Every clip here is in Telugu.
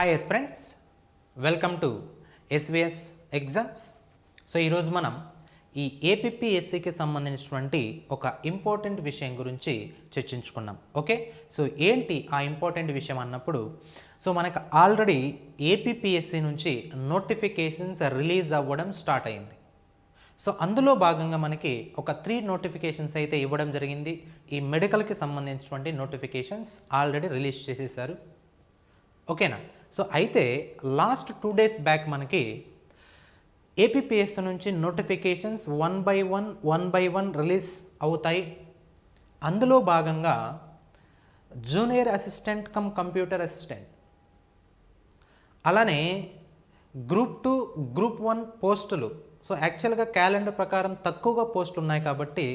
Hi friends, welcome to SVS exams. So ఈరోజు మనం ఈ ఏపీఎస్సికి సంబంధించినటువంటి ఒక ఇంపార్టెంట్ విషయం గురించి చర్చించుకున్నాం. ఓకే, సో ఏంటి ఆ ఇంపార్టెంట్ విషయం అన్నప్పుడు, సో మనకు ఆల్రెడీ ఏపీఎస్సి నుంచి నోటిఫికేషన్స్ రిలీజ్ అవ్వడం స్టార్ట్ అయింది. సో అందులో భాగంగా మనకి ఒక 3 నోటిఫికేషన్స్ అయితే ఇవ్వడం జరిగింది. ఈ మెడికల్కి సంబంధించినటువంటి నోటిఫికేషన్స్ ఆల్రెడీ రిలీజ్ చేసేసారు. ఓకేనా? సో అయితే లాస్ట్ 2 డేస్ బ్యాక్ మనకి ఏపీఎస్సి నుంచి notifications one by one release అవుతాయి. అందులో భాగంగా junior assistant cum computer assistant, అలానే గ్రూప్ 2 గ్రూప్ 1 పోస్టులు. సో యాక్చువల్గా క్యాలెండర్ ప్రకారం తక్కువగా పోస్టులు ఉన్నాయి కాబట్టి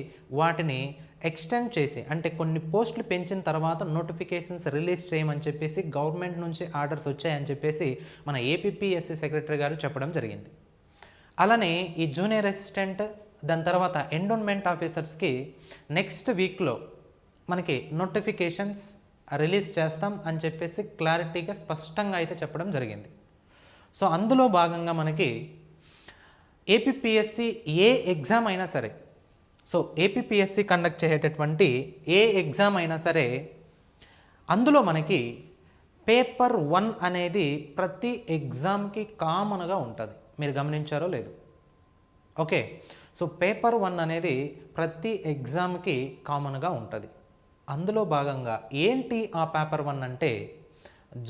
వాటిని ఎక్స్టెండ్ చేసి, అంటే కొన్ని పోస్టులు పెంచిన తర్వాత నోటిఫికేషన్స్ రిలీజ్ చేయమని చెప్పేసి గవర్నమెంట్ నుంచి ఆర్డర్స్ వచ్చాయని చెప్పేసి మన ఏపీఎస్సి సెక్రటరీ గారు చెప్పడం జరిగింది. అలానే ఈ జూనియర్ అసిస్టెంట్, దాని తర్వాత ఎండోన్మెంట్ ఆఫీసర్స్కి నెక్స్ట్ వీక్లో మనకి నోటిఫికేషన్స్ రిలీజ్ చేస్తాం అని చెప్పేసి క్లారిటీగా స్పష్టంగా అయితే చెప్పడం జరిగింది. సో అందులో భాగంగా మనకి ఏపీఎస్సి ఏ ఎగ్జామ్ అయినా సరే, సో ఏపీఎస్సి కండక్ట్ చేసేటటువంటి ఏ ఎగ్జామ్ అయినా సరే అందులో మనకి పేపర్ 1 అనేది ప్రతి ఎగ్జామ్కి కామన్గా ఉంటుంది. మీరు గమనించారో లేదు? ఓకే, సో పేపర్ 1 అనేది ప్రతి ఎగ్జామ్కి కామన్గా ఉంటుంది. అందులో భాగంగా ఏంటి ఆ పేపర్ 1 అంటే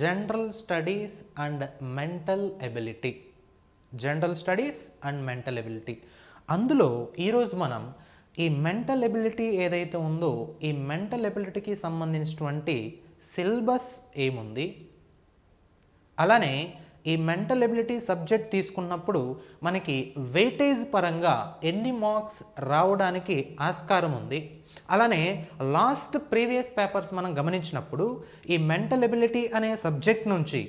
general studies and mental ability. General studies and mental ability. అందులో ఈరోజు మనం ఈ మెంటల్ ఎబిలిటీ ఏదైతే ఉందో ఈ మెంటల్ ఎబిలిటీకి సంబంధించినటువంటి సిలబస్ ఏముంది, అలానే ఈ మెంటల్ ఎబిలిటీ సబ్జెక్ట్ తీసుకున్నప్పుడు మనకి వెయిటేజ్ పరంగా ఎన్ని మార్క్స్ రావడానికి ఆస్కారం ఉంది, అలానే లాస్ట్ ప్రీవియస్ పేపర్స్ మనం గమనించినప్పుడు ఈ మెంటల్ ఎబిలిటీ అనే సబ్జెక్ట్ నుంచి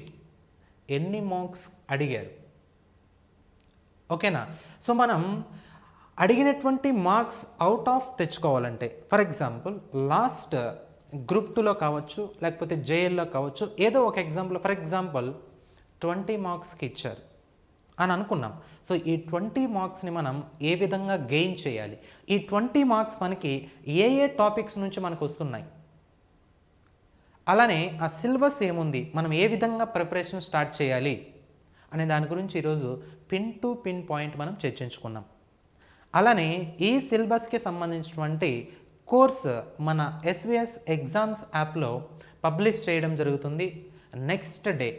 ఎన్ని మార్క్స్ అడిగారు. ఓకేనా? సో మనం అడిగినటువంటి మార్క్స్ అవుట్ ఆఫ్ తెచ్చుకోవాలంటే, ఫర్ ఎగ్జాంపుల్ లాస్ట్ గ్రూప్ 2లో కావచ్చు, లేకపోతే జేఎల్లో కావచ్చు, ఏదో ఒక ఎగ్జాంపుల్ ఫర్ ఎగ్జాంపుల్ 20 మార్క్స్కి ఇచ్చారు అని అనుకున్నాం. సో ఈ 20 మార్క్స్ని మనం ఏ విధంగా గెయిన్ చేయాలి, ఈ 20 మార్క్స్ మనకి ఏ టాపిక్స్ నుంచి మనకు వస్తున్నాయి, అలానే ఆ సిలబస్ ఏముంది, మనం ఏ విధంగా ప్రిపరేషన్ స్టార్ట్ చేయాలి అనే దాని గురించి ఈరోజు పిన్ టు పిన్ పాయింట్ మనం చర్చించుకున్నాం. అలానే ఈ సిలబస్కి సంబంధించినటువంటి కోర్స్ మన ఎస్విఎస్ ఎగ్జామ్స్ యాప్లో పబ్లిష్ చేయడం జరుగుతుంది నెక్స్ట్ డే.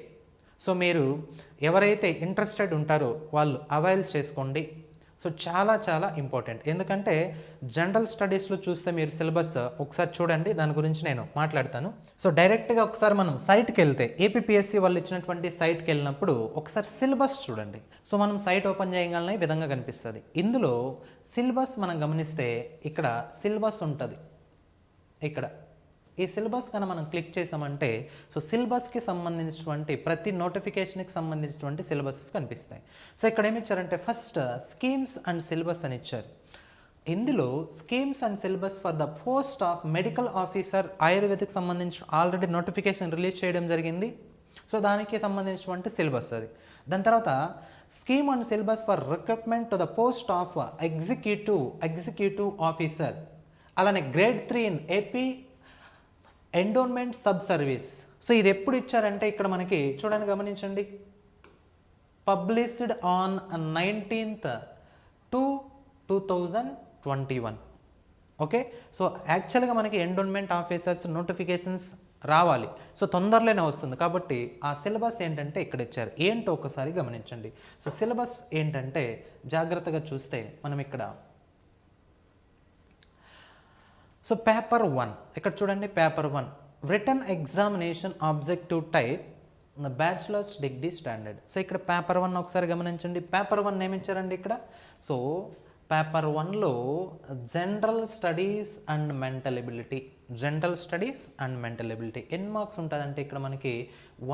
సో మీరు ఎవరైతే ఇంట్రెస్టెడ్ ఉంటారో వాళ్ళు అవైల్ చేసుకోండి. సో చాలా చాలా ఇంపార్టెంట్, ఎందుకంటే జనరల్ స్టడీస్లో చూస్తే మీరు సిలబస్ ఒకసారి చూడండి, దాని గురించి నేను మాట్లాడతాను. సో డైరెక్ట్గా ఒకసారి మనం సైట్కి వెళ్తే, ఏపీఎస్సి వాళ్ళు ఇచ్చినటువంటి సైట్కి వెళ్ళినప్పుడు ఒకసారి సిలబస్ చూడండి. సో మనం సైట్ ఓపెన్ చేయగలనే ఈ విధంగా కనిపిస్తుంది. ఇందులో సిలబస్ మనం గమనిస్తే ఇక్కడ సిలబస్ ఉంటుంది. ఇక్కడ ఈ సిలబస్ కన్నా మనం క్లిక్ చేసామంటే సో సిలబస్కి సంబంధించినటువంటి ప్రతి నోటిఫికేషన్కి సంబంధించినటువంటి సిలబసెస్ కనిపిస్తాయి. సో ఇక్కడ ఏమి ఇచ్చారంటే ఫస్ట్ స్కీమ్స్ అండ్ సిలబస్ అని ఇచ్చారు. ఇందులో schemes and syllabus for the post of medical officer ayurvedic సంబంధించి ఆల్రెడీ నోటిఫికేషన్ రిలీజ్ చేయడం జరిగింది. సో దానికి సంబంధించినటువంటి సిలబస్ అది. దాని తర్వాత scheme and syllabus for recruitment to the post of executive officer, అలానే grade 3 in AP endowment sub service. So ఇది ఎప్పుడు ఇచ్చారంటే ఇక్కడ మనకి చూడండి, గమనించండి, పబ్లిష్డ్ ఆన్ 19/2/2021. ఓకే, సో యాక్చువల్గా మనకి ఎండోన్మెంట్ ఆఫీసర్స్ నోటిఫికేషన్స్ రావాలి, సో తొందరలోనే వస్తుంది కాబట్టి ఆ సిలబస్ ఏంటంటే ఇక్కడ ఇచ్చారు. ఏంటో ఒకసారి గమనించండి. సో సిలబస్ ఏంటంటే జాగ్రత్తగా చూస్తే మనం ఇక్కడ సో పేపర్ 1 ఇక్కడ చూడండి, paper 1 written examination objective type bachelor's degree standard. So ఇక్కడ పేపర్ 1 ఒకసారి గమనించండి. పేపర్ 1 ఏమిచ్చారండి ఇక్కడ? సో పేపర్ 1లో general studies and mental ability, general studies and mental ability ఎన్ని మార్క్స్ ఉంటుంది అంటే ఇక్కడ మనకి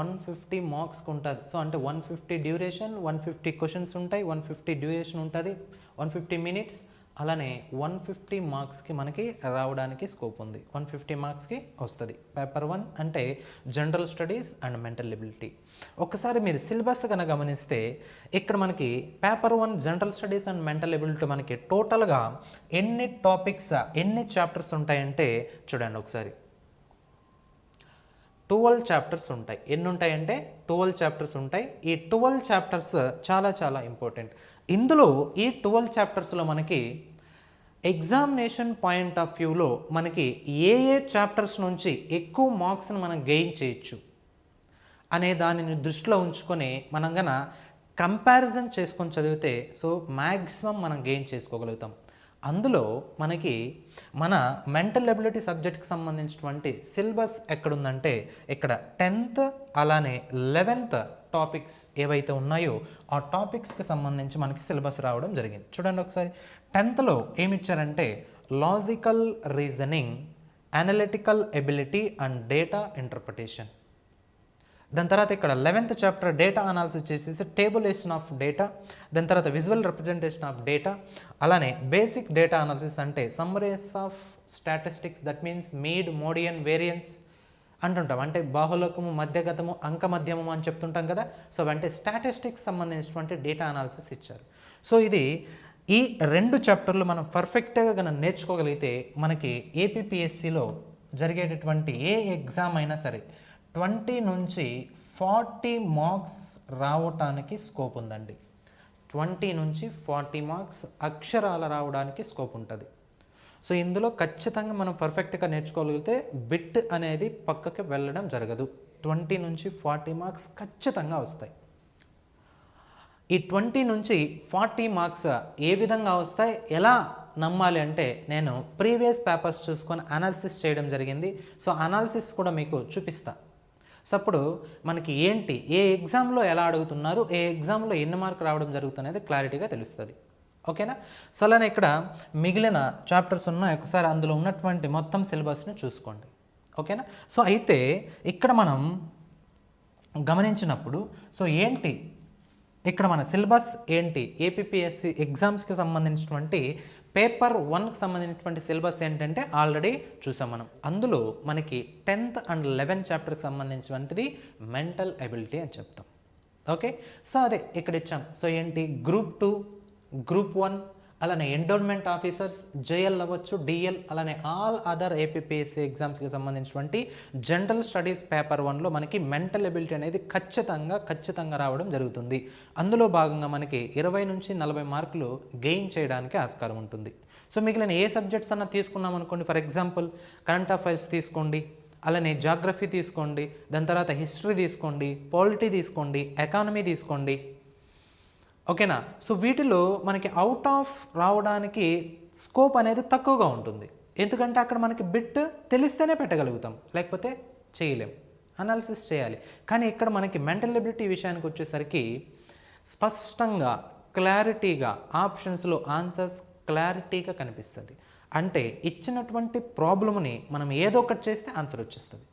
150 మార్క్స్కి ఉంటుంది. సో అంటే 150 డ్యూరేషన్, 150 క్వశ్చన్స్ ఉంటాయి, 150 డ్యూరేషన్ ఉంటుంది, 150 మినిట్స్, అలానే 150 మార్క్స్కి మనకి రావడానికి స్కోప్ ఉంది. 150 మార్క్స్కి వస్తుంది. పేపర్ 1 అంటే general studies and mental ability. ఒకసారి మీరు సిలబస్ కనుక గమనిస్తే ఇక్కడ మనకి paper 1 general studies and mental ability మనకి టోటల్గా ఎన్ని టాపిక్స్, ఎన్ని చాప్టర్స్ ఉంటాయంటే చూడండి ఒకసారి. 12 చాప్టర్స్ ఉంటాయి. ఎన్ని ఉంటాయంటే 12 చాప్టర్స్ ఉంటాయి. ఈ 12 చాప్టర్స్ చాలా చాలా ఇంపార్టెంట్. ఇందులో ఈ 12 చాప్టర్స్లో మనకి ఎగ్జామినేషన్ పాయింట్ ఆఫ్ వ్యూలో మనకి ఏ ఏ చాప్టర్స్ నుంచి ఎక్కువ మార్క్స్ని మనం గెయిన్ చేయొచ్చు అనే దానిని దృష్టిలో ఉంచుకొని మనం గన కంపారిజన్ చేసుకొని చదివితే సో మ్యాక్సిమం మనం గెయిన్ చేసుకోగలుగుతాం. అందులో మనకి మన మెంటల్ ఎబిలిటీ సబ్జెక్ట్కి సంబంధించినటువంటి సిలబస్ ఎక్కడుందంటే ఇక్కడ 10th అలానే 11th టాపిక్స్ ఏవైతే ఉన్నాయో ఆ టాపిక్స్కి సంబంధించి మనకి సిలబస్ రావడం జరిగింది. చూడండి ఒకసారి. 10thలో ఏమిచ్చారంటే logical reasoning, analytical ability and data interpretation. దాని తర్వాత ఇక్కడ 11th చాప్టర్ డేటా అనాలిసిస్ చేసేసి టేబులేషన్ ఆఫ్ డేటా, దాని తర్వాత విజువల్ రిప్రజెంటేషన్ ఆఫ్ డేటా, అలానే బేసిక్ డేటా అనాలిసిస్ అంటే summaries of statistics, that means మీడ్, మోడియన్, వేరియన్స్ అంటుంటాం. అంటే బాహుళకము, మధ్యగతము, అంక మధ్యమము అని చెప్తుంటాం కదా. సో అంటే స్టాటిస్టిక్స్ సంబంధించినటువంటి డేటా అనాలిసిస్ ఇచ్చారు. సో ఇది ఈ 2 చాప్టర్లు మనం పర్ఫెక్ట్గా కనుక నేర్చుకోగలిగితే మనకి ఏపీపీఎస్సిలో జరిగేటటువంటి ఏ ఎగ్జామ్ అయినా సరే 20 నుంచి 40 మార్క్స్ రావటానికి స్కోప్ ఉందండి. 20 నుంచి 40 మార్క్స్ అక్షరాల రావడానికి స్కోప్ ఉంటుంది. సో ఇందులో ఖచ్చితంగా మనం పర్ఫెక్ట్గా నేర్చుకోగలిగితే బిట్ అనేది పక్కకి వెళ్ళడం జరగదు. 20 నుంచి 40 మార్క్స్ ఖచ్చితంగా వస్తాయి. ఈ 20 నుంచి 40 మార్క్స్ ఏ విధంగా వస్తాయి, ఎలా నమ్మాలి అంటే నేను ప్రీవియస్ పేపర్స్ చూసుకొని అనాలిసిస్ చేయడం జరిగింది. సో అనాలిసిస్ కూడా మీకు చూపిస్తా. సో అప్పుడు మనకి ఏంటి, ఏ ఎగ్జామ్లో ఎలా అడుగుతున్నారు, ఏ ఎగ్జామ్లో ఎన్ని మార్క్ రావడం జరుగుతున్నది క్లారిటీగా తెలుస్తుంది. ఓకేనా. సో అలానే ఇక్కడ మిగిలిన చాప్టర్స్ ఉన్నాయి. ఒకసారి అందులో ఉన్నటువంటి మొత్తం సిలబస్ని చూసుకోండి. ఓకేనా. సో అయితే ఇక్కడ మనం గమనించినప్పుడు సో ఏంటి ఇక్కడ మన సిలబస్ ఏంటి, ఏపీపీఎస్సి ఎగ్జామ్స్కి సంబంధించినటువంటి పేపర్ 1కి సంబంధించినటువంటి సిలబస్ ఏంటంటే ఆల్రెడీ చూసాం మనం. అందులో మనకి 10th అండ్ 11th చాప్టర్కి సంబంధించినటువంటిది మెంటల్ ఎబిలిటీ అని చెప్తాం. ఓకే. సో అదే ఇక్కడ ఇచ్చాం. సో ఏంటి గ్రూప్ 2, గ్రూప్ 1, అలానే ఎండోన్మెంట్ ఆఫీసర్స్, జేఎల్ అవ్వచ్చు, డిఎల్, అలానే ఆల్ అదర్ ఏపీపీఎస్సీ ఎగ్జామ్స్కి సంబంధించినటువంటి జనరల్ స్టడీస్ పేపర్ 1లో మనకి మెంటల్ ఎబిలిటీ అనేది ఖచ్చితంగా రావడం జరుగుతుంది. అందులో భాగంగా మనకి 20 నుంచి 40 మార్కులు గెయిన్ చేయడానికి ఆస్కారం ఉంటుంది. సో మిగిలిన ఏ సబ్జెక్ట్స్ అన్నా తీసుకున్నాం అనుకోండి, ఫర్ ఎగ్జాంపుల్ కరెంట్ అఫైర్స్ తీసుకోండి, అలానే జాగ్రఫీ తీసుకోండి, దాని తర్వాత హిస్టరీ తీసుకోండి, పాలిటీ తీసుకోండి, ఎకానమీ తీసుకోండి. ఓకేనా. సో వీటిలో మనకి అవుట్ ఆఫ్ రావడానికి స్కోప్ అనేది తక్కువగా ఉంటుంది. ఎందుకంటే అక్కడ మనకి బిట్ తెలిస్తేనే పెట్టగలుగుతాం, లేకపోతే చేయలేం, అనాలిసిస్ చేయాలి. కానీ ఇక్కడ మనకి మెంటల్ ఎబిలిటీ విషయానికి వచ్చేసరికి స్పష్టంగా క్లారిటీగా ఆప్షన్స్లో ఆన్సర్స్ క్లారిటీగా కనిపిస్తుంది. అంటే ఇచ్చినటువంటి ప్రాబ్లమ్ని మనం ఏదో ఒకటి చేస్తే ఆన్సర్ వచ్చేస్తుంది.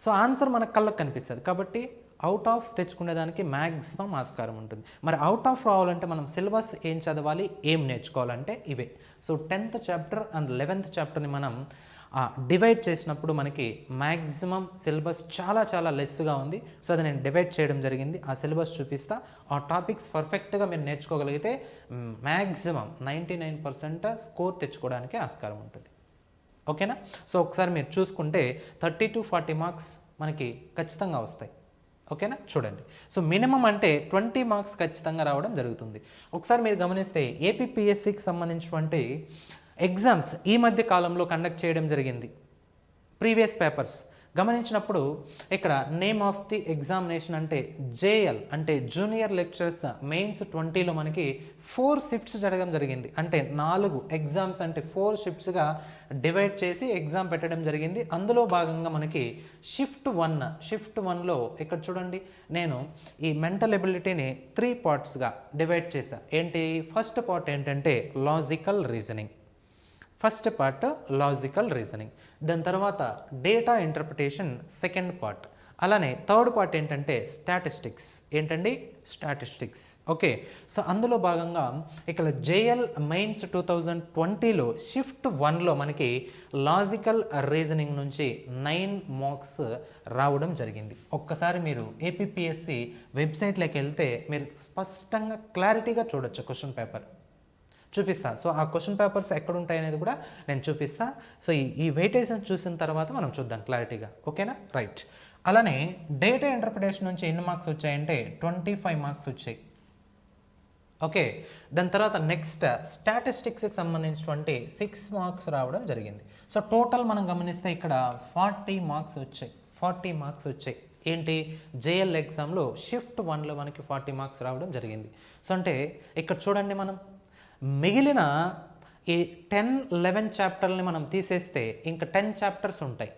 సో ఆన్సర్ మన కళ్ళకు కనిపిస్తుంది. కాబట్టి అవుట్ ఆఫ్ తెచ్చుకునేదానికి మ్యాక్సిమం ఆస్కారం ఉంటుంది. మరి అవుట్ ఆఫ్ రావాలంటే మనం సిలబస్ ఏం చదవాలి, ఏం నేర్చుకోవాలంటే ఇవే. So 10th chapter and 11th చాప్టర్ని మనం డివైడ్ చేసినప్పుడు మనకి మ్యాక్సిమం సిలబస్ చాలా లెస్గా ఉంది. సో అది నేను డివైడ్ చేయడం జరిగింది. ఆ సిలబస్ చూపిస్తా. ఆ టాపిక్స్ పర్ఫెక్ట్గా మీరు నేర్చుకోగలిగితే మ్యాక్సిమం 99% స్కోర్ తెచ్చుకోవడానికి ఆస్కారం ఉంటుంది. ఓకేనా. సో ఒకసారి మీరు చూసుకుంటే 30 to 40 మార్క్స్ మనకి ఖచ్చితంగా వస్తాయి. ఓకేనా. చూడండి. సో మినిమం అంటే 20 మార్క్స్ ఖచ్చితంగా రావడం జరుగుతుంది. ఒకసారి మీరు గమనిస్తే ఏపీపీఎస్సికి సంబంధించినటువంటి ఎగ్జామ్స్ ఈ మధ్య కాలంలో కండక్ట్ చేయడం జరిగింది. ప్రీవియస్ పేపర్స్ గమనించినప్పుడు ఇక్కడ నేమ్ ఆఫ్ ది ఎగ్జామినేషన్ అంటే జేఎల్ అంటే జూనియర్ లెక్చరర్స్ మెయిన్స్ 20లో మనకి 4 షిఫ్ట్స్ జరగడం జరిగింది. అంటే 4 ఎగ్జామ్స్ అంటే 4 షిఫ్ట్స్గా డివైడ్ చేసి ఎగ్జామ్ పెట్టడం జరిగింది. అందులో భాగంగా మనకి షిఫ్ట్ 1లో ఇక్కడ చూడండి, నేను ఈ మెంటల్ ఎబిలిటీని 3 పార్ట్స్గా డివైడ్ చేశా. ఏంటి, ఫస్ట్ పార్ట్ ఏంటంటే logical reasoning, first part logical reasoning, దాని తర్వాత డేటా ఇంటర్ప్రిటేషన్ సెకండ్ పార్ట్, అలానే థర్డ్ పార్ట్ ఏంటంటే స్టాటిస్టిక్స్. ఏంటండి? స్టాటిస్టిక్స్. ఓకే. సో అందులో భాగంగా ఇక్కడ జేఎల్ మెయిన్స్ 2020లో షిఫ్ట్ 1లో మనకి లాజికల్ రీజనింగ్ నుంచి 9 మార్క్స్ రావడం జరిగింది. ఒక్కసారి మీరు ఏపీపీఎస్సి వెబ్సైట్లోకి వెళ్తే మీరు స్పష్టంగా క్లారిటీగా చూడొచ్చు క్వశ్చన్ పేపర్. చూపిస్తా. సో ఆ క్వశ్చన్ పేపర్స్ ఎక్కడ ఉంటాయి అనేది కూడా నేను చూపిస్తా. సో ఈ వెయిటేజ్ని చూసిన తర్వాత మనం చూద్దాం క్లారిటీగా. ఓకేనా? రైట్. అలానే డేటా ఇంటర్ప్రిటేషన్ నుంచి ఎన్ని మార్క్స్ వచ్చాయంటే 25 మార్క్స్ వచ్చాయి. ఓకే. దాని తర్వాత నెక్స్ట్ స్టాటిస్టిక్స్కి సంబంధించినటువంటి 6 మార్క్స్ రావడం జరిగింది. సో టోటల్ మనం గమనిస్తే ఇక్కడ 40 మార్క్స్ వచ్చాయి. 40 మార్క్స్ వచ్చాయి. ఏంటి? జేఎల్ ఎగ్జామ్లో షిఫ్ట్ 1లో మనకి 40 మార్క్స్ రావడం జరిగింది. సో అంటే ఇక్కడ చూడండి, మనం మిగిలిన ఈ 10-11 చాప్టర్ని మనం తీసేస్తే ఇంకా 10 చాప్టర్స్ ఉంటాయి.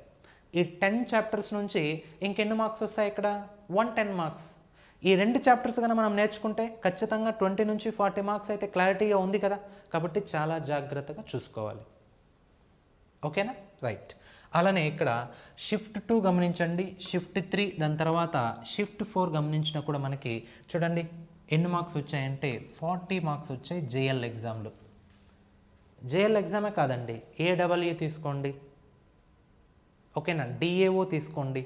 ఈ 10 చాప్టర్స్ నుంచి ఇంకెన్ని మార్క్స్ వస్తాయి? ఇక్కడ 110 మార్క్స్. ఈ 2 చాప్టర్స్ కన్నా మనం నేర్చుకుంటే ఖచ్చితంగా 20 నుంచి 40 మార్క్స్ అయితే క్లారిటీగా ఉంది కదా. కాబట్టి చాలా జాగ్రత్తగా చూసుకోవాలి. ఓకేనా? రైట్. అలానే ఇక్కడ షిఫ్ట్ 2 గమనించండి, షిఫ్ట్ 3, దాని తర్వాత షిఫ్ట్ 4 గమనించినా కూడా మనకి చూడండి ఎన్ని మార్క్స్ వచ్చాయంటే 40 మార్క్స్ వచ్చాయి జేఎల్ ఎగ్జామ్లో. జేఎల్ ఎగ్జామే కాదండి, ఏడబ్ల్యూ తీసుకోండి, ఓకేనా, డిఏఓ తీసుకోండి.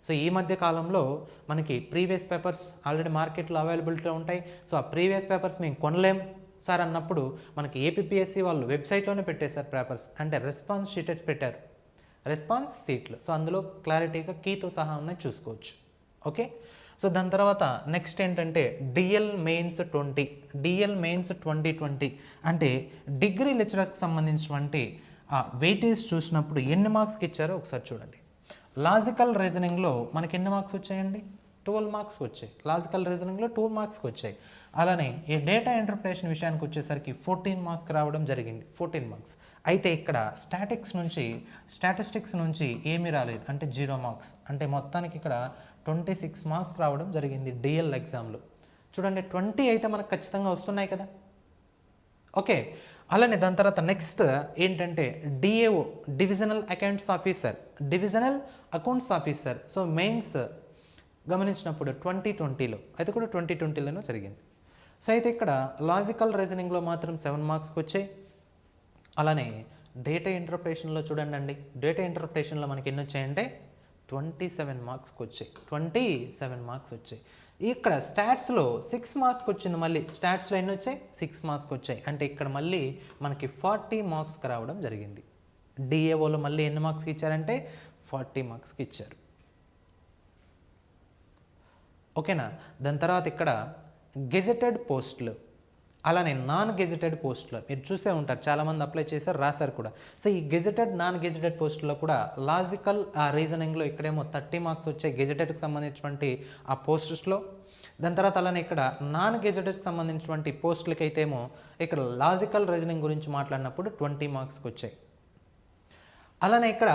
సో ఈ మధ్య కాలంలో మనకి ప్రీవియస్ పేపర్స్ ఆల్రెడీ మార్కెట్లో అవైలబిలిటీలో ఉంటాయి. సో ఆ ప్రీవియస్ పేపర్స్ మేము కొనలేం సార్ అన్నప్పుడు మనకి ఏపీపీఎస్సి వాళ్ళు వెబ్సైట్లోనే పెట్టేశారు పేపర్స్. అంటే రెస్పాన్స్ షీటెస్ పెట్టారు, రెస్పాన్స్ సీట్లు. సో అందులో క్లారిటీగా కీతో సహా ఉన్నాయి, చూసుకోవచ్చు. ఓకే. సో దాని తర్వాత నెక్స్ట్ ఏంటంటే డిఎల్ మెయిన్స్ 20. డిఎల్ మెయిన్స్ 2020 అంటే డిగ్రీ లెక్చరర్స్కి సంబంధించినటువంటి ఆ వెయిటేజ్ చూసినప్పుడు ఎన్ని మార్క్స్కి ఇచ్చారో ఒకసారి చూడండి. లాజికల్ రీజనింగ్లో మనకి ఎన్ని మార్క్స్ వచ్చాయండి? 12 మార్క్స్కి వచ్చాయి. లాజికల్ రీజనింగ్లో 12 మార్క్స్కి వచ్చాయి. అలానే ఈ డేటా ఇంటర్ప్రిటేషన్ విషయానికి వచ్చేసరికి 14 మార్క్స్ రావడం జరిగింది. 14 మార్క్స్. అయితే ఇక్కడ స్టాటిస్టిక్స్ నుంచి ఏమీ రాలేదు, అంటే 0 మార్క్స్. అంటే మొత్తానికి ఇక్కడ 26 మార్క్స్ రావడం జరిగింది డిఎల్ ఎగ్జామ్లో. చూడండి, 20 అయితే మనకు ఖచ్చితంగా వస్తున్నాయి కదా. ఓకే. అలానే దాని తర్వాత నెక్స్ట్ ఏంటంటే DAO, divisional accounts officer. So mains గమనించినప్పుడు 2020లో, అయితే కూడా 2020లోనే జరిగింది. సో అయితే ఇక్కడ లాజికల్ రీజనింగ్లో మాత్రం 7 మార్క్స్కి వచ్చాయి. అలానే డేటా ఇంటర్ప్రిటేషన్లో చూడండి, డేటా ఇంటర్ప్రిటేషన్లో మనకి ఎన్ని వచ్చాయంటే 27 మార్క్స్కి వచ్చాయి. 27 మార్క్స్ వచ్చాయి. ఇక్కడ స్టాట్స్లో 6 మార్క్స్కి వచ్చింది. మళ్ళీ స్టాట్స్లో ఎన్ని వచ్చాయి? 6 మార్క్స్కి వచ్చాయి. అంటే ఇక్కడ మళ్ళీ మనకి 40 మార్క్స్కి రావడం జరిగింది. డిఏఓలో మళ్ళీ ఎన్ని మార్క్స్కి ఇచ్చారంటే 40 మార్క్స్కి ఇచ్చారు. ఓకేనా. దాని తర్వాత ఇక్కడ గెజెటెడ్ పోస్టులు, అలానే నాన్ గెజెటెడ్ పోస్టులు మీరు చూసే ఉంటారు, చాలామంది అప్లై చేశారు, రాశారు కూడా. సో ఈ గెజెటెడ్, నాన్ గెజెటెడ్ పోస్టుల్లో కూడా లాజికల్ రీజనింగ్లో ఇక్కడేమో 30 మార్క్స్ వచ్చాయి గెజెటెడ్కి సంబంధించినటువంటి ఆ పోస్టర్స్లో. దాని తర్వాత అలానే ఇక్కడ నాన్ గెజెటెడ్కి సంబంధించినటువంటి పోస్టులకి అయితే ఏమో ఇక్కడ లాజికల్ రీజనింగ్ గురించి మాట్లాడినప్పుడు 20 మార్క్స్కి వచ్చాయి. అలానే ఇక్కడ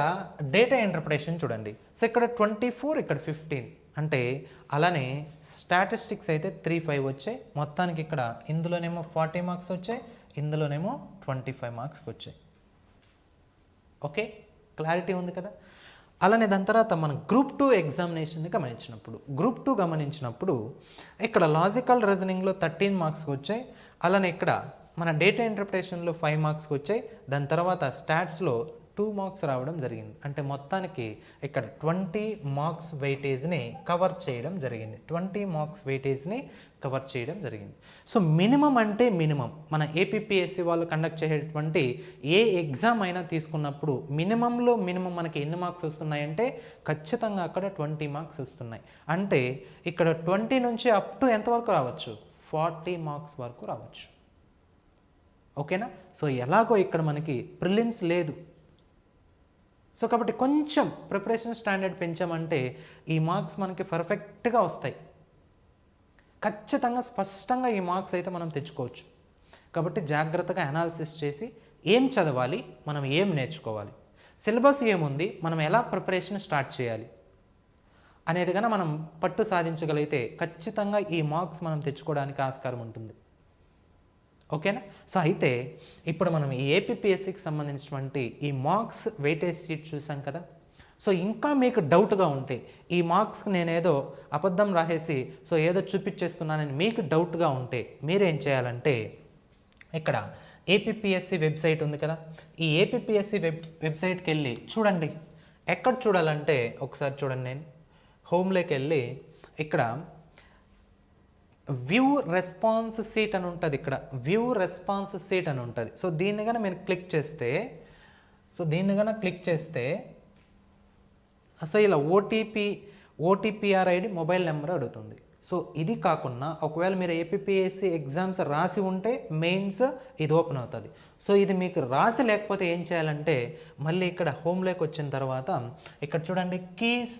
డేటా ఇంటర్ప్రిటేషన్ చూడండి. సో ఇక్కడ 24, ఇక్కడ 15. అంటే అలానే స్టాటిస్టిక్స్ అయితే 3-5 వచ్చాయి. మొత్తానికి ఇక్కడ ఇందులోనేమో 40 మార్క్స్ వచ్చాయి, ఇందులోనేమో 25 మార్క్స్కి వచ్చాయి. ఓకే, క్లారిటీ ఉంది కదా. అలానే దాని తర్వాత మనం గ్రూప్ 2 ఎగ్జామినేషన్ని గమనించినప్పుడు ఇక్కడ లాజికల్ రీజనింగ్లో 13 మార్క్స్కి వచ్చాయి. అలానే ఇక్కడ మన డేటా ఇంటర్ప్రిటేషన్లో 5 మార్క్స్కి వచ్చాయి. దాని తర్వాత స్టాట్స్లో 2 మార్క్స్ రావడం జరిగింది. అంటే మొత్తానికి ఇక్కడ 20 మార్క్స్ వెయిటేజ్ని కవర్ చేయడం జరిగింది. 20 మార్క్స్ వెయిటేజ్ని కవర్ చేయడం జరిగింది. సో మినిమం అంటే మినిమం మన ఏపీపీఎస్సి వాళ్ళు కండక్ట్ చేసేటువంటి ఏ ఎగ్జామ్ అయినా తీసుకున్నప్పుడు మినిమంలో మినిమం మనకి ఎన్ని మార్క్స్ వస్తున్నాయంటే ఖచ్చితంగా అక్కడ 20 మార్క్స్ వస్తున్నాయి. అంటే ఇక్కడ 20 నుంచి అప్ టు ఎంతవరకు రావచ్చు? 40 మార్క్స్ వరకు రావచ్చు. ఓకేనా. సో ఎలాగో ఇక్కడ మనకి ప్రిలిమ్స్ లేదు. సో కాబట్టి కొంచెం ప్రిపరేషన్ స్టాండర్డ్ పెంచామంటే ఈ మార్క్స్ మనకి పర్ఫెక్ట్గా వస్తాయి. ఖచ్చితంగా స్పష్టంగా ఈ మార్క్స్ అయితే మనం తెచ్చుకోవచ్చు. కాబట్టి జాగ్రత్తగా అనాలిసిస్ చేసి ఏం చదవాలి, మనం ఏం నేర్చుకోవాలి, సిలబస్ ఏముంది, మనం ఎలా ప్రిపరేషన్ స్టార్ట్ చేయాలి అనేది కన్నా మనం పట్టు సాధించగలిగితే ఖచ్చితంగా ఈ మార్క్స్ మనం తెచ్చుకోవడానికి ఆస్కారం ఉంటుంది. ఓకేనా. సో అయితే ఇప్పుడు మనం ఈ ఏపీపీఎస్సికి సంబంధించినటువంటి ఈ మార్క్స్ వెయిటేజ్ షీట్ చూసాం కదా. సో ఇంకా మీకు డౌట్గా ఉంటే ఈ మార్క్స్కి నేనేదో అబద్ధం రాసేసి సో ఏదో చూపించేస్తున్నానని మీకు డౌట్గా ఉంటే మీరేం చేయాలంటే ఇక్కడ ఏపీపీఎస్సి వెబ్సైట్ ఉంది కదా, ఈ ఏపీపీఎస్సి వెబ్సైట్కి వెళ్ళి చూడండి. ఎక్కడ చూడాలంటే ఒకసారి చూడండి, నేను హోమ్లోకి వెళ్ళి ఇక్కడ వ్యూ రెస్పాన్స్ సీట్ అని ఉంటుంది. ఇక్కడ వ్యూ రెస్పాన్స్ సీట్ అని ఉంటుంది. సో దీన్ని కనుక మీరు క్లిక్ చేస్తే సో ఇలా ఓటీపీఆర్ ఐడి మొబైల్ నెంబర్ అడుగుతుంది. సో ఇది కాకుండా ఒకవేళ మీరు ఏపీపీఎస్సి ఎగ్జామ్స్ రాసి ఉంటే మెయిన్స్ ఇది ఓపెన్ అవుతుంది. సో ఇది మీకు రాసి లేకపోతే ఏం చేయాలంటే మళ్ళీ ఇక్కడ హోమ్లోకి వచ్చిన తర్వాత ఇక్కడ చూడండి కీస్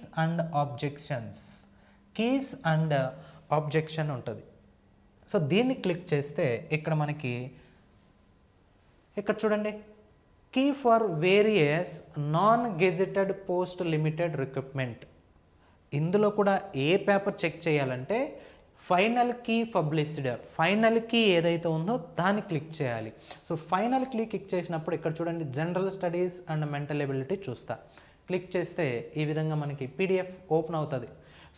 అండ్ ఆబ్జెక్షన్ ఉంటుంది. సో దీన్ని క్లిక్ చేస్తే ఇక్కడ మనకి ఇక్కడ చూడండి key for various non gazetted post limited recruitment. ఇందులో కూడా ఏ పేపర్ చెక్ చేయాలంటే ఫైనల్ కీ ఏదైతే ఉందో దాన్ని క్లిక్ చేయాలి. సో ఫైనల్ కీ క్లిక్ చేసినప్పుడు ఇక్కడ చూడండి general studies and mental ability చూస్తా. క్లిక్ చేస్తే ఈ విధంగా మనకి పీడిఎఫ్ ఓపెన్ అవుతుంది.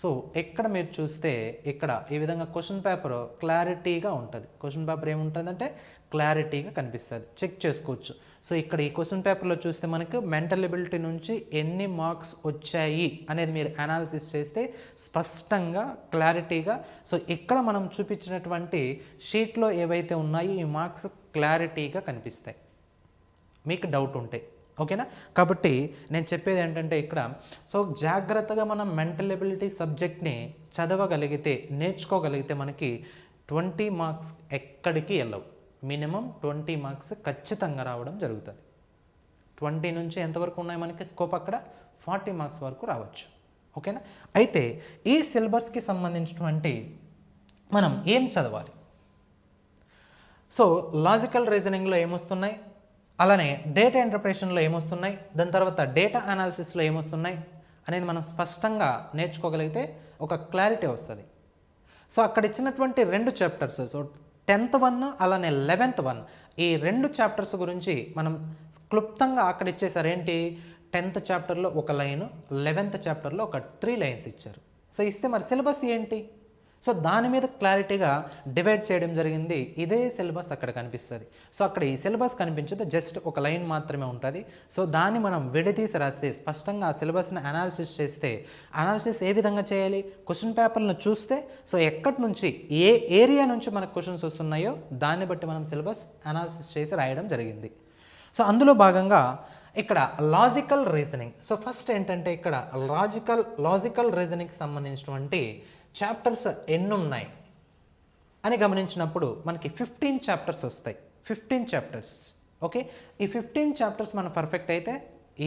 సో ఇక్కడ మీరు చూస్తే ఇక్కడ ఈ విధంగా క్వశ్చన్ పేపర్ క్లారిటీగా ఉంటుంది. క్వశ్చన్ పేపర్ ఏముంటుందంటే క్లారిటీగా కనిపిస్తుంది, చెక్ చేసుకోవచ్చు. సో ఇక్కడ ఈ క్వశ్చన్ పేపర్లో చూస్తే మనకు మెంటల్ ఎబిలిటీ నుంచి ఎన్ని మార్క్స్ వచ్చాయి అనేది మీరు అనాలిసిస్ చేస్తే స్పష్టంగా క్లారిటీగా సో ఇక్కడ మనం చూపించినటువంటి షీట్లో ఏవైతే ఉన్నాయో ఈ మార్క్స్ క్లారిటీగా కనిపిస్తాయి మీకు డౌట్ ఉంటే. ఓకేనా? కాబట్టి నేను చెప్పేది ఏంటంటే ఇక్కడ సో జాగ్రత్తగా మనం మెంటల్ ఎబిలిటీ సబ్జెక్ట్ని చదవగలిగితే నేర్చుకోగలిగితే మనకి 20 మార్క్స్ ఎక్కడికి వెళ్ళవు. మినిమం 20 మార్క్స్ ఖచ్చితంగా రావడం జరుగుతుంది. 20 నుంచి ఎంతవరకు ఉన్నాయి మనకి స్కోప్ అక్కడ 40 మార్క్స్ వరకు రావచ్చు. ఓకేనా? అయితే ఈ సిలబస్కి సంబంధించినటువంటి మనం ఏం చదవాలి? సో లాజికల్ రీజనింగ్లో ఏమొస్తున్నాయి, అలానే డేటా ఇంటర్ప్రిటేషన్లో ఏమొస్తున్నాయి, దాని తర్వాత డేటా అనాలిసిస్లో ఏమొస్తున్నాయి అనేది మనం స్పష్టంగా నేర్చుకోగలిగితే ఒక క్లారిటీ వస్తుంది. సో అక్కడ ఇచ్చినటువంటి 2 చాప్టర్స్, సో 10th 1 అలానే 11th 1 ఈ 2 చాప్టర్స్ గురించి మనం క్లుప్తంగా అక్కడ ఇచ్చేసారు. ఏంటి, 10th చాప్టర్లో ఒక లైను, 11th చాప్టర్లో ఒక 3 లైన్స్ ఇచ్చారు. సో ఇస్తే మరి సిలబస్ ఏంటి, సో దాని మీద క్లారిటీగా డివైడ్ చేయడం జరిగింది. ఇదే సిలబస్ అక్కడ కనిపిస్తుంది. సో అక్కడ ఈ సిలబస్ కనిపించదు, జస్ట్ ఒక లైన్ మాత్రమే ఉంటుంది. సో దాన్ని మనం విడదీసి రాస్తే స్పష్టంగా ఆ సిలబస్ని అనాలిసిస్ చేస్తే, అనాలిసిస్ ఏ విధంగా చేయాలి, క్వశ్చన్ పేపర్లను చూస్తే సో ఎక్కడి నుంచి ఏ ఏరియా నుంచి మనకు క్వశ్చన్స్ వస్తున్నాయో దాన్ని బట్టి మనం సిలబస్ అనాలిసిస్ చేసి రాయడం జరిగింది. సో అందులో భాగంగా ఇక్కడ లాజికల్ రీజనింగ్. సో ఫస్ట్ ఏంటంటే ఇక్కడ లాజికల్ రీజనింగ్కి సంబంధించినటువంటి చాప్టర్స్ ఎన్ని ఉన్నాయి అని గమనించినప్పుడు మనకి 15 చాప్టర్స్ వస్తాయి. 15 చాప్టర్స్. ఓకే, ఈ 15 చాప్టర్స్ మనం పర్ఫెక్ట్ అయితే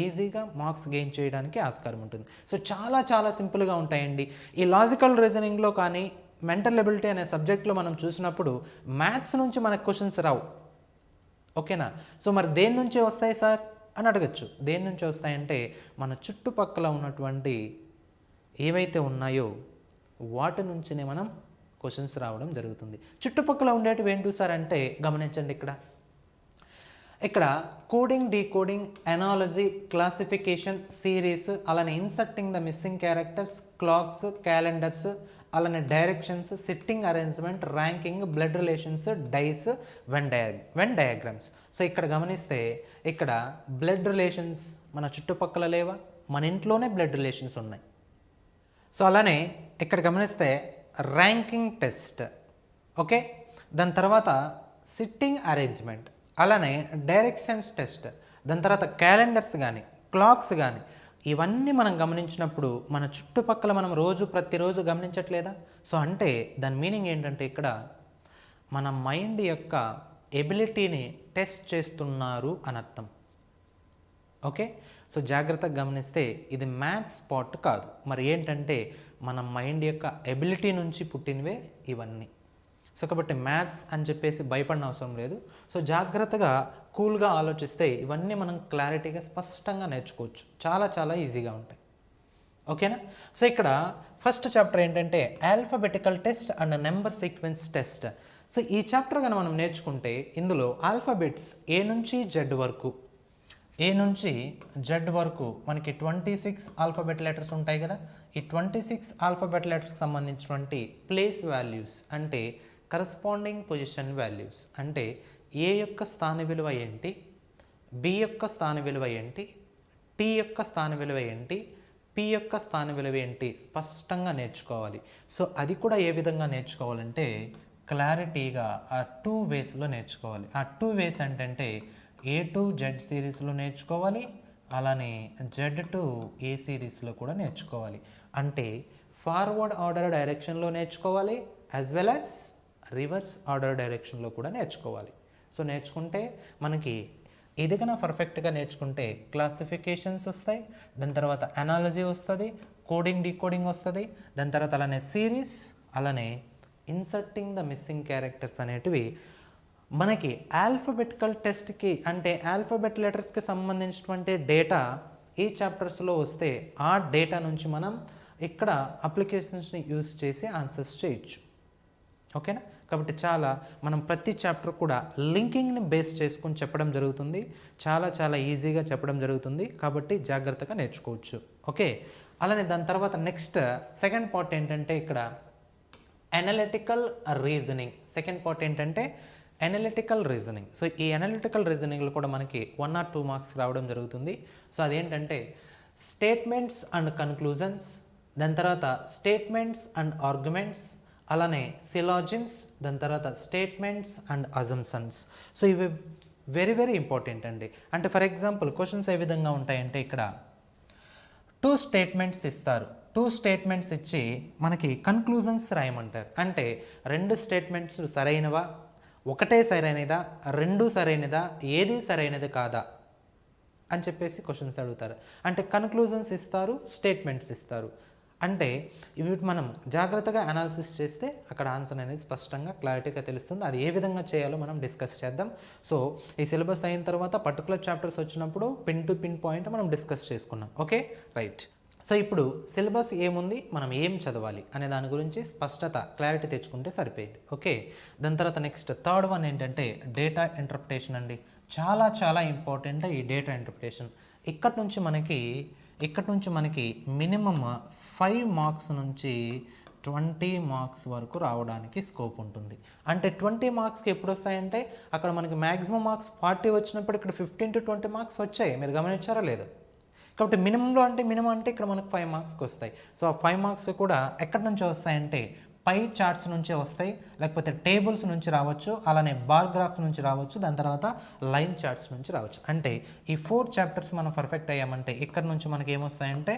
ఈజీగా మార్క్స్ గెయిన్ చేయడానికి ఆస్కారం ఉంటుంది. సో చాలా చాలా సింపుల్గా ఉంటాయండి. ఈ లాజికల్ రీజనింగ్లో కానీ మెంటల్ ఎబిలిటీ అనే సబ్జెక్ట్లో మనం చూసినప్పుడు మ్యాథ్స్ నుంచి మనకు క్వశ్చన్స్ రావు. ఓకేనా? సో మరి దేని నుంచి వస్తాయి సార్ అని అడగచ్చు. దేని నుంచి వస్తాయంటే మన చుట్టుపక్కల ఉన్నటువంటి ఏవైతే ఉన్నాయో వాటి నుంచినే మనం క్వశ్చన్స్ రావడం జరుగుతుంది. చుట్టుపక్కల ఉండేటివి ఏంటి సార్ అంటే గమనించండి. ఇక్కడ coding, decoding, analogy, classification, series, అలానే inserting the missing characters, clocks, calendars, అలానే directions, sitting arrangement, ranking, blood relations, dice, Venn diagrams. So ఇక్కడ గమనిస్తే ఇక్కడ బ్లడ్ రిలేషన్స్ మన చుట్టుపక్కల లేవా, మన ఇంట్లోనే బ్లడ్ రిలేషన్స్ ఉన్నాయి. సో అలానే ఇక్కడ గమనిస్తే ర్యాంకింగ్ టెస్ట్, ఓకే, దాని తర్వాత సిట్టింగ్ అరేంజ్మెంట్, అలానే డైరెక్షన్స్ టెస్ట్, దాని తర్వాత క్యాలెండర్స్ కానీ క్లాక్స్ కానీ ఇవన్నీ మనం గమనించినప్పుడు మన చుట్టుపక్కల మనం ప్రతిరోజు గమనించట్లేదా? సో అంటే దాని మీనింగ్ ఏంటంటే ఇక్కడ మన మైండ్ యొక్క ఎబిలిటీని టెస్ట్ చేస్తున్నారు అని అర్థం. ఓకే, సో జాగ్రత్తగా గమనిస్తే ఇది మ్యాథ్స్ పార్ట్ కాదు, మరి ఏంటంటే మన మైండ్ యొక్క ఎబిలిటీ నుంచి పుట్టినవే ఇవన్నీ. సో కాబట్టి మ్యాథ్స్ అని చెప్పేసి భయపడిన అవసరం లేదు. సో జాగ్రత్తగా కూల్గా ఆలోచిస్తే ఇవన్నీ మనం క్లారిటీగా స్పష్టంగా నేర్చుకోవచ్చు. చాలా చాలా ఈజీగా ఉంటాయి. ఓకేనా? సో ఇక్కడ ఫస్ట్ చాప్టర్ ఏంటంటే alphabetical test and number sequence test. So ఈ చాప్టర్ కనుక మనం నేర్చుకుంటే ఇందులో ఆల్ఫాబెట్స్ A నుంచి Z వరకు ఏ నుంచి జెడ్ వరకు మనకి 26 ఆల్ఫాబెట్ లెటర్స్ ఉంటాయి కదా. ఈ 26 ఆల్ఫాబెట్ లెటర్స్కి సంబంధించినటువంటి ప్లేస్ వాల్యూస్ అంటే కరస్పాండింగ్ పొజిషన్ వాల్యూస్ అంటే ఏ యొక్క స్థాన విలువ ఏంటి, బి యొక్క స్థాన విలువ ఏంటి, టీ యొక్క స్థాన విలువ ఏంటి, పి యొక్క స్థాన విలువ ఏంటి స్పష్టంగా నేర్చుకోవాలి. సో అది కూడా ఏ విధంగా నేర్చుకోవాలంటే క్లారిటీగా ఆ 2 వేస్లో నేర్చుకోవాలి. ఆ 2 వేస్ అంటే ఏ టు జెడ్ సిరీస్లో నేర్చుకోవాలి, అలానే జెడ్ టు ఏ సిరీస్లో కూడా నేర్చుకోవాలి. అంటే ఫార్వర్డ్ ఆర్డర్ డైరెక్షన్లో నేర్చుకోవాలి, as well as reverse order డైరెక్షన్లో కూడా నేర్చుకోవాలి. సో నేర్చుకుంటే మనకి ఏదైనా పర్ఫెక్ట్గా నేర్చుకుంటే క్లాసిఫికేషన్స్ వస్తాయి, దాని తర్వాత అనాలజీ వస్తుంది, కోడింగ్ డీకోడింగ్ వస్తుంది, దాని తర్వాత అలానే సిరీస్, అలానే ఇన్సర్టింగ్ ద మిస్సింగ్ క్యారెక్టర్స్ అనేటివి మనకి ఆల్ఫాబెటికల్ టెస్ట్కి అంటే ఆల్ఫాబెట్ లెటర్స్కి సంబంధించినటువంటి డేటా ఈ చాప్టర్స్లో వస్తే ఆ డేటా నుంచి మనం ఇక్కడ అప్లికేషన్స్ని యూజ్ చేసి ఆన్సర్స్ చేయొచ్చు. ఓకేనా. కాబట్టి చాలా మనం ప్రతి చాప్టర్ కూడా లింకింగ్ని బేస్ చేసుకొని చెప్పడం జరుగుతుంది, చాలా చాలా ఈజీగా చెప్పడం జరుగుతుంది. కాబట్టి జాగ్రత్తగా నేర్చుకోవచ్చు. ఓకే. అలానే దాని తర్వాత నెక్స్ట్ సెకండ్ పార్ట్ ఏంటంటే ఇక్కడ అనలిటికల్ రీజనింగ్. సెకండ్ పార్ట్ ఏంటంటే అనలిటికల్ రీజనింగ్. సో ఈ అనలిటికల్ రీజనింగ్లో కూడా మనకి 1 or 2 మార్క్స్ రావడం జరుగుతుంది. సో అదేంటంటే స్టేట్మెంట్స్ అండ్ కన్క్లూజన్స్, దాని తర్వాత స్టేట్మెంట్స్ అండ్ ఆర్గ్యుమెంట్స్, అలానే సిలాజిమ్స్, దాని తర్వాత స్టేట్మెంట్స్ అండ్ అజంప్షన్స్. సో ఇవి వెరీ వెరీ ఇంపార్టెంట్ అండి. అంటే ఫర్ ఎగ్జాంపుల్ క్వశ్చన్స్ ఏ విధంగా ఉంటాయంటే ఇక్కడ 2 స్టేట్మెంట్స్ ఇస్తారు. 2 స్టేట్మెంట్స్ ఇచ్చి మనకి కన్క్లూజన్స్ రాయమంటారు. అంటే 2 స్టేట్మెంట్స్ సరైనవా, ఒకటే సరైనదా, 2 సరైనదా, ఏది సరైనది కాదా అని చెప్పేసి క్వశ్చన్స్ అడుగుతారు. అంటే కన్క్లూజన్స్ ఇస్తారు, స్టేట్మెంట్స్ ఇస్తారు. అంటే ఇవి మనం జాగ్రత్తగా అనాలిసిస్ చేస్తే అక్కడ ఆన్సర్ అనేది స్పష్టంగా క్లారిటీగా తెలుస్తుంది. అది ఏ విధంగా చేయాలో మనం డిస్కస్ చేద్దాం. సో ఈ సిలబస్ అయిన తర్వాత పర్టికులర్ చాప్టర్స్ వచ్చినప్పుడు పిన్ టు పిన్ పాయింట్ మనం డిస్కస్ చేసుకున్నాం. Okay, right. సో ఇప్పుడు సిలబస్ ఏముంది, మనం ఏం చదవాలి అనే దాని గురించి స్పష్టత క్లారిటీ తెచ్చుకుంటే సరిపోయింది. ఓకే. దాని తర్వాత నెక్స్ట్ థర్డ్ వన్ ఏంటంటే డేటా ఇంటర్ప్రిటేషన్ అండి. చాలా చాలా ఇంపార్టెంట్ ఈ డేటా ఇంటర్ప్రిటేషన్. ఇక్కడి నుంచి మనకి మినిమమ్ 5 మార్క్స్ నుంచి 20 మార్క్స్ వరకు రావడానికి స్కోప్ ఉంటుంది. అంటే 20 మార్క్స్కి ఎప్పుడు వస్తాయంటే అక్కడ మనకి మ్యాక్సిమం మార్క్స్ 40 వచ్చినప్పుడు ఇక్కడ 15 to 20 మార్క్స్ వచ్చాయి. మీరు గమనించారా లేదు? కాబట్టి మినిమంలో అంటే మినిమం అంటే ఇక్కడ మనకు 5 మార్క్స్కి వస్తాయి. సో ఆ 5 మార్క్స్ కూడా ఎక్కడి నుంచి వస్తాయంటే పై చార్ట్స్ నుంచే వస్తాయి, లేకపోతే టేబుల్స్ నుంచి రావచ్చు, అలానే బార్ గ్రాఫ్ నుంచి రావచ్చు, దాని తర్వాత లైన్ చార్ట్స్ నుంచి రావచ్చు. అంటే ఈ 4 చాప్టర్స్ మనం పర్ఫెక్ట్ అయ్యామంటే ఇక్కడ నుంచి మనకి ఏమొస్తాయంటే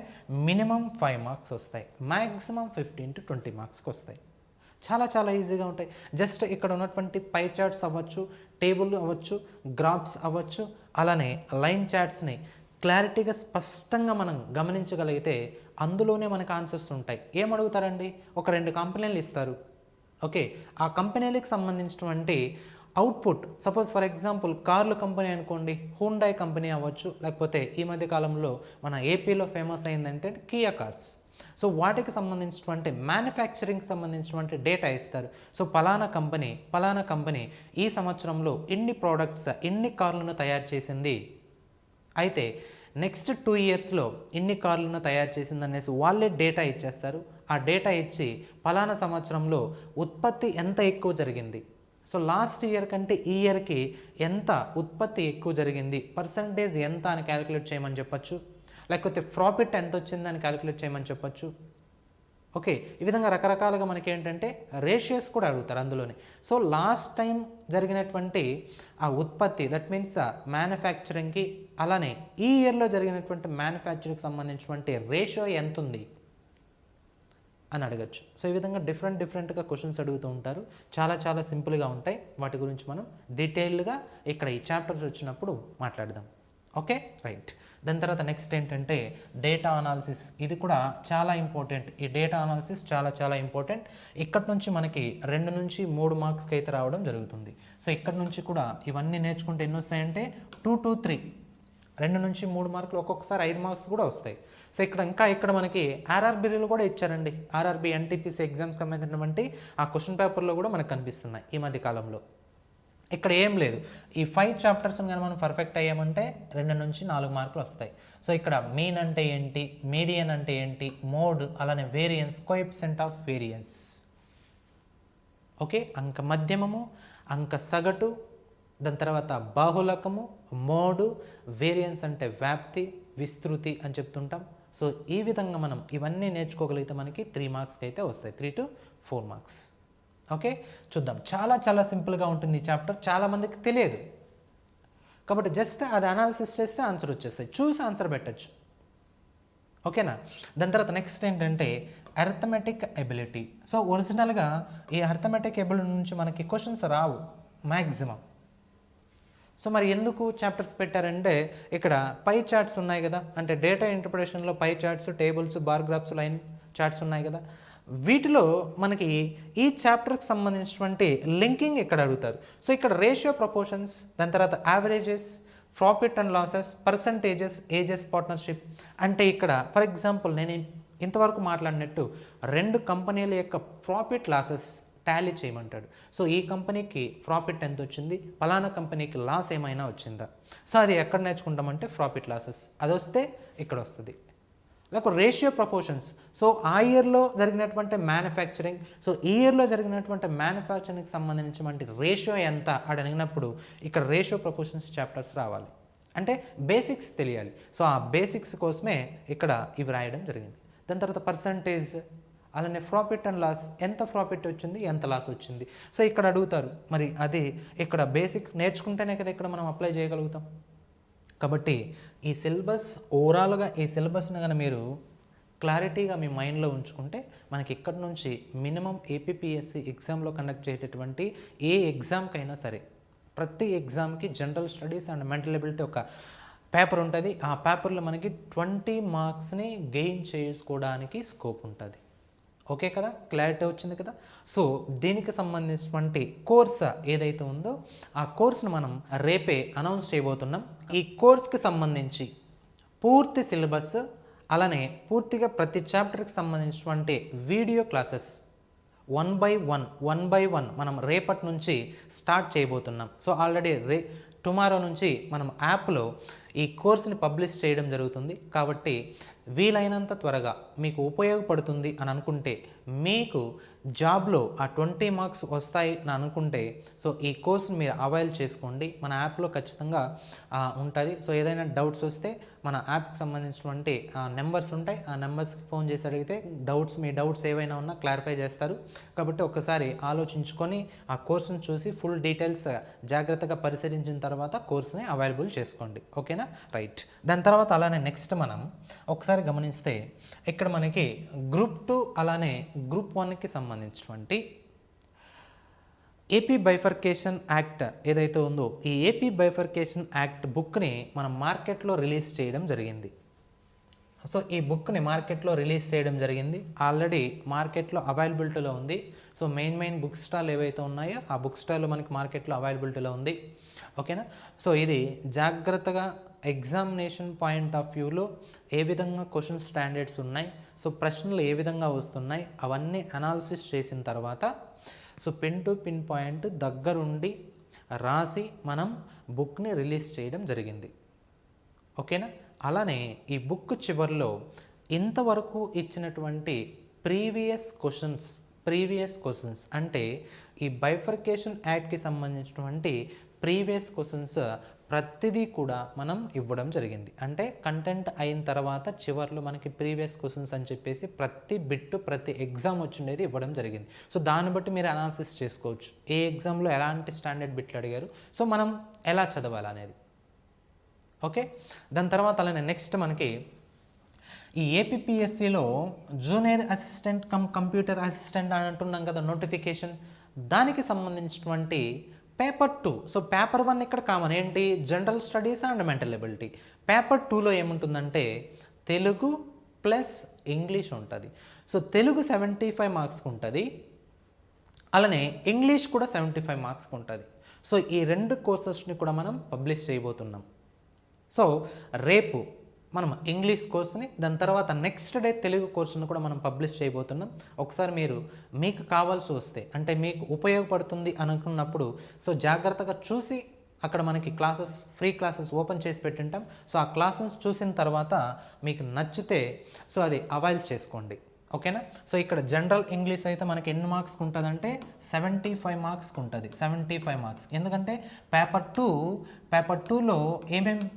మినిమం 5 మార్క్స్ వస్తాయి, మ్యాక్సిమం 15 to 20 మార్క్స్కి వస్తాయి. చాలా చాలా ఈజీగా ఉంటాయి. జస్ట్ ఇక్కడ ఉన్నటువంటి పై చార్ట్స్ అవ్వచ్చు, టేబుల్ అవ్వచ్చు, గ్రాఫ్స్ అవ్వచ్చు, అలానే లైన్ చార్ట్స్ని క్లారిటీగా స్పష్టంగా మనం గమనించగలిగితే అందులోనే మనకు ఆన్సర్స్ ఉంటాయి. ఏం అడుగుతారండి, ఒక 2 కంపెనీలు ఇస్తారు. ఓకే, ఆ కంపెనీలకు సంబంధించినటువంటి అవుట్పుట్, సపోజ్ ఫర్ ఎగ్జాంపుల్ కార్ల కంపెనీ అనుకోండి, హుండాయ్ కంపెనీ అవ్వచ్చు, లేకపోతే ఈ మధ్య కాలంలో మన ఏపీలో ఫేమస్ అయిందంటే కియా కార్స్. సో వాటికి సంబంధించినటువంటి మ్యానుఫ్యాక్చరింగ్కి సంబంధించినటువంటి డేటా ఇస్తారు. సో పలానా కంపెనీ ఈ సంవత్సరంలో ఇన్ని ప్రోడక్ట్స్, ఇన్ని కార్లను తయారు చేసింది, అయితే నెక్స్ట్ 2 ఇయర్స్లో ఇన్ని కార్లను తయారు చేసింది అనేసి వాళ్ళే డేటా ఇచ్చేస్తారు. ఆ డేటా ఇచ్చి పలానా సంవత్సరంలో ఉత్పత్తి ఎంత ఎక్కువ జరిగింది, సో లాస్ట్ ఇయర్ కంటే ఈ ఇయర్కి ఎంత ఉత్పత్తి ఎక్కువ జరిగింది, పర్సంటేజ్ ఎంత అని క్యాలిక్యులేట్ చేయమని చెప్పచ్చు, లేకపోతే ప్రాఫిట్ ఎంత వచ్చిందని క్యాలిక్యులేట్ చేయమని చెప్పచ్చు. ఓకే, ఈ విధంగా రకరకాలుగా మనకి ఏంటంటే రేషియోస్ కూడా అడుగుతారు అందులోనే. సో లాస్ట్ టైం జరిగినటువంటి ఆ ఉత్పత్తి, దట్ మీన్స్ మ్యానుఫ్యాక్చరింగ్కి, అలానే ఈ ఇయర్లో జరిగినటువంటి మ్యానుఫ్యాక్చరింగ్కి సంబంధించినటువంటి రేషియో ఎంత ఉంది అని అడగచ్చు. సో ఈ విధంగా డిఫరెంట్గా క్వశ్చన్స్ అడుగుతూ ఉంటారు. చాలా చాలా సింపుల్గా ఉంటాయి. వాటి గురించి మనం డీటెయిల్డ్గా ఇక్కడ ఈ చాప్టర్స్ వచ్చినప్పుడు మాట్లాడదాం. Okay, right. దాని తర్వాత నెక్స్ట్ ఏంటంటే డేటా అనాలిసిస్. ఇది కూడా చాలా ఇంపార్టెంట్. ఈ డేటా అనాలిసిస్ చాలా చాలా ఇంపార్టెంట్. ఇక్కడ నుంచి మనకి 2 నుంచి 3 మార్క్స్కి అయితే రావడం జరుగుతుంది. సో ఇక్కడ నుంచి కూడా ఇవన్నీ నేర్చుకుంటే ఎన్ని వస్తాయంటే 2 to 3, 2 నుంచి 3 మార్కులు, ఒక్కొక్కసారి 5 మార్క్స్ కూడా వస్తాయి. సో ఇక్కడ మనకి ఆర్ఆర్బీలు కూడా ఇచ్చారండి. ఆర్ఆర్బీ ఎన్టీపీసీ ఎగ్జామ్స్ సంబంధించినటువంటి ఆ క్వశ్చన్ పేపర్లో కూడా మనకు కనిపిస్తున్నాయి ఈ మధ్య కాలంలో. ఇక్కడ ఏం లేదు. ఈ 5 చాప్టర్స్ కానీ మనం పర్ఫెక్ట్ అయ్యామంటే 2 నుంచి 4 మార్కులు వస్తాయి. సో ఇక్కడ మీన్ అంటే ఏంటి, మీడియన్ అంటే ఏంటి, మోడ్, అలానే variance, coefficient of variance, okay, అంక మధ్యమము, అంక సగటు, దాని తర్వాత బాహుళకము, మోడు, వేరియన్స్ అంటే వ్యాప్తి, విస్తృతి అని చెప్తుంటాం. సో ఈ విధంగా మనం ఇవన్నీ నేర్చుకోగలిగితే మనకి 3 మార్క్స్కి అయితే వస్తాయి, 3 to 4 మార్క్స్. ఓకే, చూద్దాం. చాలా చాలా సింపుల్గా ఉంటుంది ఈ చాప్టర్, చాలామందికి తెలియదు కాబట్టి జస్ట్ అది అనాలిసిస్ చేస్తే ఆన్సర్ వచ్చేస్తాయి, చూసి ఆన్సర్ పెట్టచ్చు. ఓకేనా. దాని తర్వాత నెక్స్ట్ ఏంటంటే అర్థమెటిక్ ఎబిలిటీ. సో ఒరిజినల్గా ఈ అర్థమెటిక్ ఎబిలిటీ నుంచి మనకి క్వశ్చన్స్ రావు మ్యాక్సిమం. సో మరి ఎందుకు చాప్టర్స్ పెట్టారంటే ఇక్కడ పై చార్ట్స్ ఉన్నాయి కదా, అంటే డేటా ఇంటర్ప్రిటేషన్లో pie charts, tables, bar graphs, line charts ఉన్నాయి కదా, వీటిలో మనకి ఈ చాప్టర్కి సంబంధించినటువంటి లింకింగ్ ఇక్కడ అడుగుతారు. సో ఇక్కడ రేషియో ప్రపోర్షన్స్, దాని తర్వాత averages, profit and losses, percentages, ages, partnership. అంటే ఇక్కడ ఫర్ ఎగ్జాంపుల్ నేను ఇంతవరకు మాట్లాడినట్టు 2 కంపెనీల యొక్క ప్రాఫిట్ లాసెస్ టాలీ చేయమంటాడు. సో ఈ కంపెనీకి ప్రాఫిట్ ఎంత వచ్చింది, ఫలానా కంపెనీకి లాస్ ఏమైనా వచ్చిందా. సో అది ఎక్కడ నేర్చుకుంటామంటే ప్రాఫిట్ లాసెస్, అది వస్తే ఇక్కడ వస్తుంది. లేక రేషియో ప్రపోర్షన్స్, సో ఆ ఇయర్లో జరిగినటువంటి మ్యానుఫ్యాక్చరింగ్, సో ఈ ఇయర్లో జరిగినటువంటి మ్యానుఫ్యాక్చరింగ్కి సంబంధించినటువంటి రేషియో ఎంత అని అడిగినప్పుడు ఇక్కడ రేషియో ప్రపోర్షన్స్ చాప్టర్స్ రావాలి, అంటే బేసిక్స్ తెలియాలి. సో ఆ బేసిక్స్ కోసమే ఇక్కడ ఇవి రాయడం జరిగింది. దాని తర్వాత పర్సంటేజ్, అలానే ప్రాఫిట్ అండ్ లాస్, ఎంత ప్రాఫిట్ వచ్చింది, ఎంత లాస్ వచ్చింది. సో ఇక్కడ అడుగుతారు, మరి అది ఇక్కడ బేసిక్ నేర్చుకుంటేనే కదా ఇక్కడ మనం అప్లై చేయగలుగుతాం. కాబట్టి ఈ సిలబస్ ఓవరాల్గా ఈ సిలబస్ని కానీ మీరు క్లారిటీగా మీ మైండ్లో ఉంచుకుంటే మనకి ఇక్కడ నుంచి మినిమం ఏపీపీఎస్సి ఎగ్జామ్లో కండక్ట్ చేసేటటువంటి ఏ ఎగ్జామ్కైనా సరే, ప్రతి ఎగ్జామ్కి general studies and mental ability ఒక పేపర్ ఉంటుంది. ఆ పేపర్లో మనకి 20 మార్క్స్ని గెయిన్ చేసుకోవడానికి స్కోప్ ఉంటుంది. ఓకే కదా, క్లారిటీ వచ్చింది కదా. సో దీనికి సంబంధించినటువంటి కోర్స్ ఏదైతే ఉందో ఆ కోర్స్ను మనం రేపే అనౌన్స్ చేయబోతున్నాం. ఈ కోర్స్కి సంబంధించి పూర్తి సిలబస్, అలానే పూర్తిగా ప్రతి చాప్టర్కి సంబంధించినటువంటి వీడియో క్లాసెస్ 1 by 1 మనం రేపటి నుంచి స్టార్ట్ చేయబోతున్నాం. సో ఆల్రెడీ టుమారో నుంచి మనం యాప్లో ఈ కోర్స్ని పబ్లిష్ చేయడం జరుగుతుంది. కాబట్టి వీలైనంత త్వరగా మీకు ఉపయోగపడుతుంది అని అనుకుంటే, మీకు జాబ్లో ఆ 20 మార్క్స్ వస్తాయి అని అనుకుంటే, సో ఈ కోర్స్ని మీరు అవైల్ చేసుకోండి. మన యాప్లో ఖచ్చితంగా ఉంటుంది. సో ఏదైనా డౌట్స్ వస్తే మన యాప్కి సంబంధించినటువంటి నెంబర్స్ ఉంటాయి, ఆ నెంబర్స్కి ఫోన్ చేసి అడిగితే మీ డౌట్స్ ఏవైనా ఉన్నా క్లారిఫై చేస్తారు. కాబట్టి ఒక్కసారి ఆలోచించుకొని ఆ కోర్సును చూసి ఫుల్ డీటెయిల్స్ జాగ్రత్తగా పరిశీలించిన తర్వాత కోర్సుని అవైలబుల్ చేసుకోండి. ఓకేనా, రైట్. దాని తర్వాత అలానే నెక్స్ట్ మనం ఒకసారి గమనిస్తే ఇక్కడ మనకి గ్రూప్ 2 అలానే గ్రూప్ 1కి సంబంధించినటువంటి ఏపీ బైఫర్కేషన్ యాక్ట్ ఏదైతే ఉందో ఈ ఏపీ బైఫర్కేషన్ యాక్ట్ బుక్ని మనం మార్కెట్లో రిలీజ్ చేయడం జరిగింది. సో ఈ బుక్ని మార్కెట్లో రిలీజ్ చేయడం జరిగింది, ఆల్రెడీ మార్కెట్లో అవైలబిలిటీలో ఉంది. సో మెయిన్ బుక్ స్టాల్ ఏవైతే ఉన్నాయో ఆ బుక్ స్టాల్లో మనకి మార్కెట్లో అవైలబిలిటీలో ఉంది. ఓకేనా. సో ఇది జాగ్రత్తగా ఎగ్జామినేషన్ పాయింట్ ఆఫ్ వ్యూలో ఏ విధంగా క్వశ్చన్ స్టాండర్డ్స్ ఉన్నాయి, సో ప్రశ్నలు ఏ విధంగా వస్తున్నాయి, అవన్నీ అనాలిసిస్ చేసిన తర్వాత so pin to pin point దగ్గరుండి రాసి మనం బుక్ని రిలీజ్ చేయడం జరిగింది. ఓకేనా. అలానే ఈ బుక్ చివరిలో ఇంతవరకు ఇచ్చినటువంటి ప్రీవియస్ క్వశ్చన్స్ అంటే ఈ బైఫర్కేషన్ యాక్ట్కి సంబంధించినటువంటి ప్రీవియస్ క్వశ్చన్స్ ప్రతిదీ కూడా మనం ఇవ్వడం జరిగింది. అంటే కంటెంట్ అయిన తర్వాత చివరిలో మనకి ప్రీవియస్ క్వశ్చన్స్ అని చెప్పేసి ప్రతి బిట్టు ప్రతి ఎగ్జామ్ వచ్చిండేది ఇవ్వడం జరిగింది. సో దాన్ని బట్టి మీరు అనాలిసిస్ చేసుకోవచ్చు, ఏ ఎగ్జామ్లో ఎలాంటి స్టాండర్డ్ బిట్లు అడిగారు, సో మనం ఎలా చదవాలి అనేది. ఓకే. దాని తర్వాత అలానే నెక్స్ట్ మనకి ఈ ఏపీపీఎస్సిలో జూనియర్ అసిస్టెంట్ కంప్యూటర్ అసిస్టెంట్ అని అంటున్నాం కదా నోటిఫికేషన్, దానికి సంబంధించినటువంటి పేపర్ 2. సో పేపర్ 1 ఇక్కడ కామన్ ఏంటి, general studies and mental ability. Paper 2లో ఏముంటుందంటే తెలుగు ప్లస్ ఇంగ్లీష్ ఉంటుంది. సో తెలుగు 75 మార్క్స్కి ఉంటుంది, అలానే ఇంగ్లీష్ కూడా 75 మార్క్స్కి ఉంటుంది. సో ఈ 2 కోర్సెస్ని కూడా మనం పబ్లిష్ చేయబోతున్నాం. సో రేపు మనం ఇంగ్లీష్ కోర్స్ని దాని తర్వాత నెక్స్ట్ డే తెలుగు కోర్సును కూడా మనం పబ్లిష్ చేయబోతున్నాం. ఒకసారి మీరు మీకు కావాల్సి వస్తే అంటే మీకు ఉపయోగపడుతుంది అనుకున్నప్పుడు సో జాగ్రత్తగా చూసి అక్కడ మనకి క్లాసెస్ ఫ్రీ క్లాసెస్ ఓపెన్ చేసి పెట్టింటాం. సో ఆ క్లాసెస్ చూసిన తర్వాత మీకు నచ్చితే సో అది అవైల్ చేసుకోండి. ఓకేనా. సో ఇక్కడ జనరల్ ఇంగ్లీష్ అయితే మనకి ఎన్ని మార్క్స్కి ఉంటుందంటే 75 మార్క్స్కి ఉంటుంది. 75 మార్క్స్. ఎందుకంటే పేపర్ టూలో ఏమేమి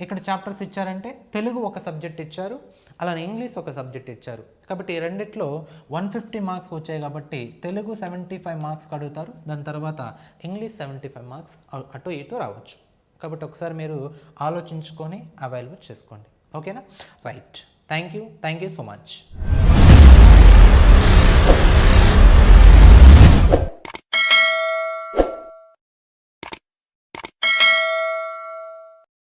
ఇక్కడ చాప్టర్స్ ఇచ్చారంటే తెలుగు ఒక సబ్జెక్ట్ ఇచ్చారు, అలానే ఇంగ్లీష్ ఒక సబ్జెక్ట్ ఇచ్చారు. కాబట్టి ఈ రెండిట్లో 150 మార్క్స్ వచ్చాయి కాబట్టి తెలుగు 75 మార్క్స్కి అడుగుతారు, దాని తర్వాత ఇంగ్లీష్ 75 మార్క్స్ అటు ఇటు రావచ్చు. కాబట్టి ఒకసారి మీరు ఆలోచించుకొని అవైలబుల్ చేసుకోండి. ఓకేనా. Right. Thank you so much.